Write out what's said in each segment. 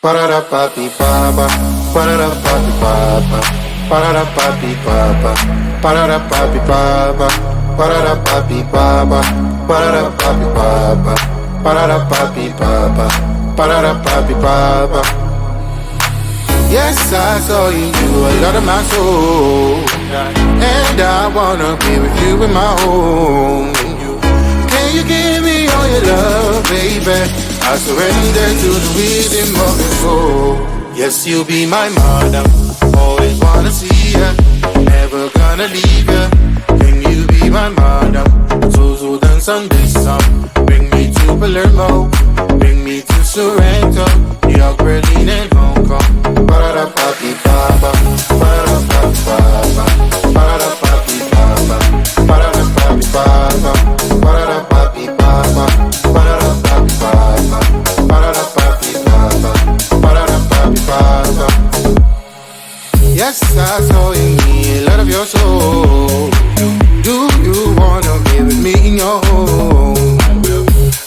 Parara papi papa, parara papi papa, parara papi papa, parara papi papa, parara papi papa, parara papi papa, parara papi papa, parara papi papa. Yes, I saw you do a lot of my soul, and I wanna be with you in my home. Can you give me all your love, baby? I surrender to the rhythm of your soul. Yes, you'll be my mother. Always wanna see ya, never gonna leave ya. Can you be my mother? So dance on this song. Bring me to Palermo, bring me to Sorrento, New York, Berlin, and Hong Kong. Parada papi papa, parada papi papa, parada papi papa, parada papi papa, parada papi papa, parada papi papa, parada papi papa, parada papi papa. Yes, I saw in me a lot of your soul. Do you wanna be with me in your home?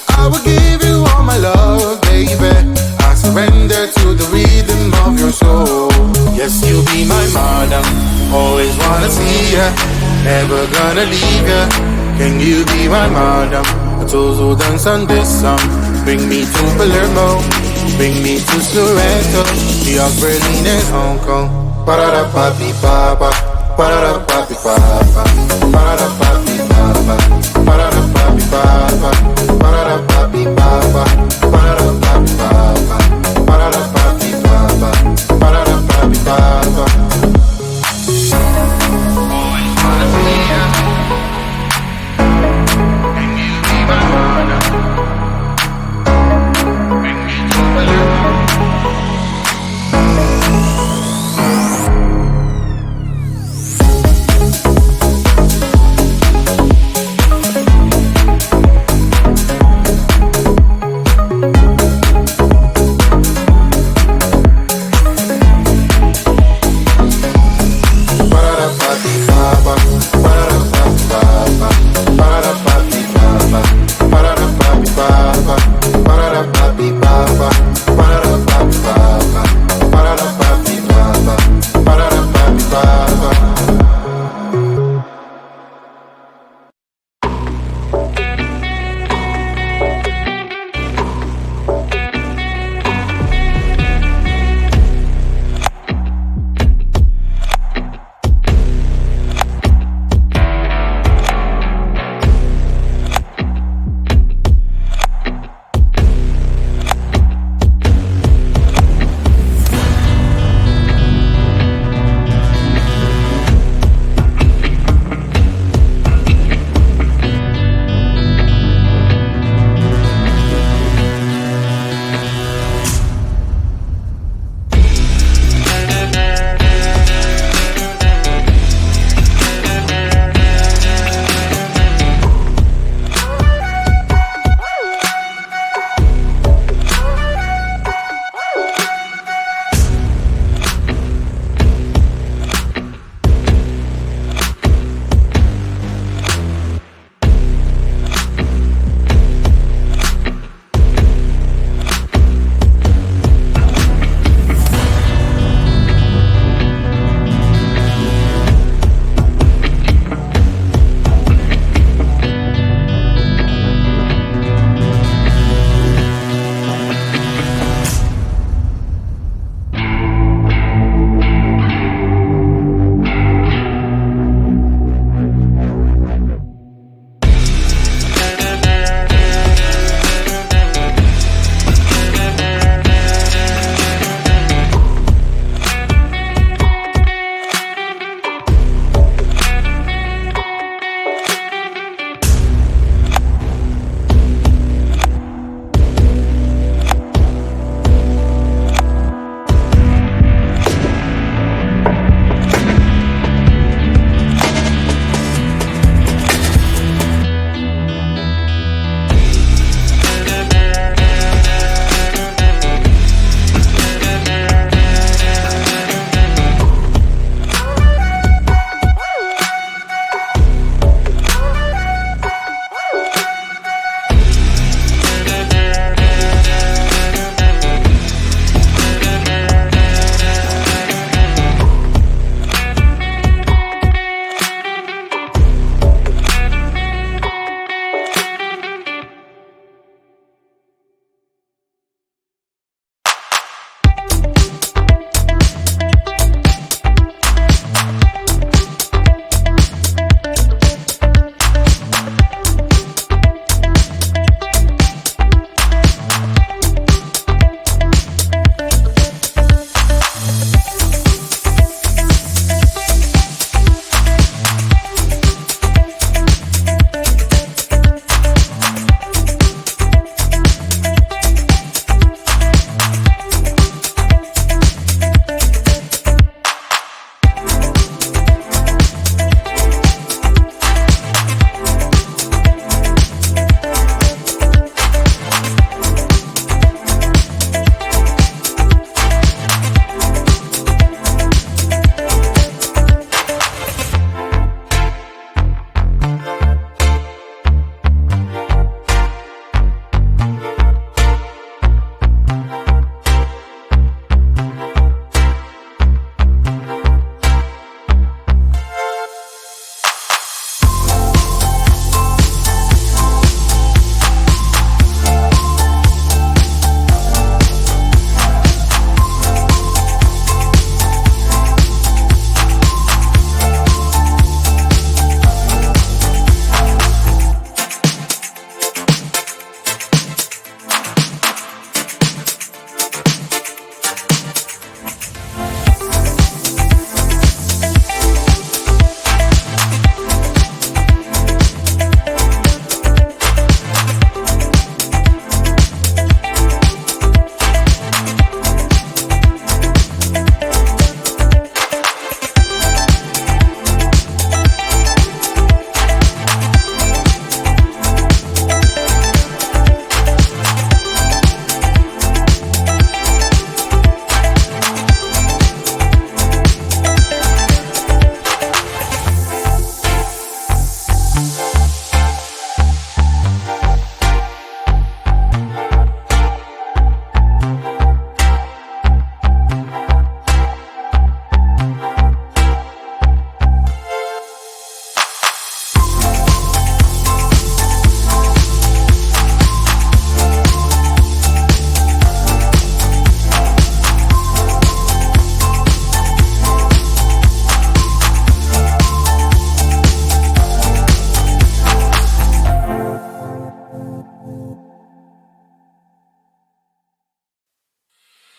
I will give you all my love, baby. I surrender to the rhythm of your soul. Yes, you'll be my madam. Always wanna see ya, never gonna leave ya. Can you be my madam? So dance on this song. Bring me to Palermo, bring me to Sorrento, New York, Berlin, and Hong Kong. Parada papi papa, parada papi papa, parada papi papa, parada papi papa, parada papi papa, parada papi papa, parada papi papa, parada papi papa. Always wanna see ya, and you be my mother. Bring me to Palermo.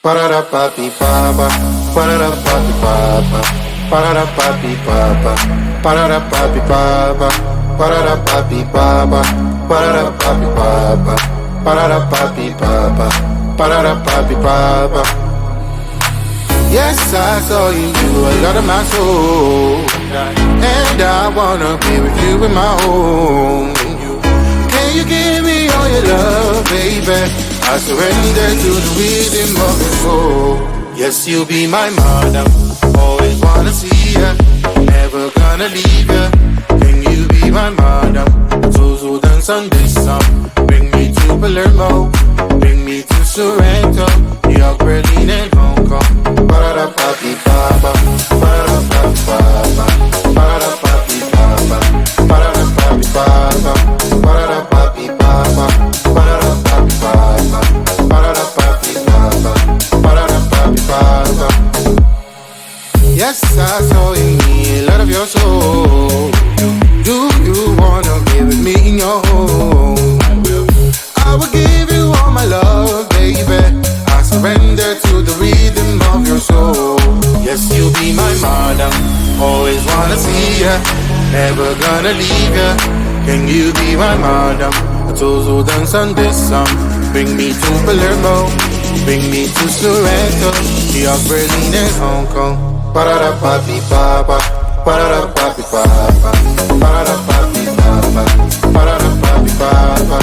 Parara papi papa, parara papi papa, parara papi papa, parara papi papa, parara papi papa, parara papi papa, parara papi papa, parara papi papa. Yes, I saw you, you a lot of my soul, and I wanna be with you in my home. Can you give me all your love, baby? I surrender to the rhythm of your soul. Yes, you'll be my madam. Always wanna see ya, never gonna leave ya. Can you be my madam? Those who dance on this song. Bring me to Palermo, bring me to Sorrento, New York, Berlin, and Hong Kong. Parada papi papa, parada papi papa, parada papi papa, parada papi papa, parada papi papa, parada papi papa, parada papi papa, parada papi papa. Yes, I saw in me a lot of your soul. Do you wanna be with me in your home? I will give you all my love, baby. I surrender to the rhythm of your soul. Yes, you'll be my madam. Always wanna see ya, never gonna leave ya. Can you be my madam? Those who dance on this song. Bring me to Palermo, bring me to Sorrento, New York, Berlin, and Hong Kong. Parada papi papa, parada papi papa, parada papi papa, parada papi papa.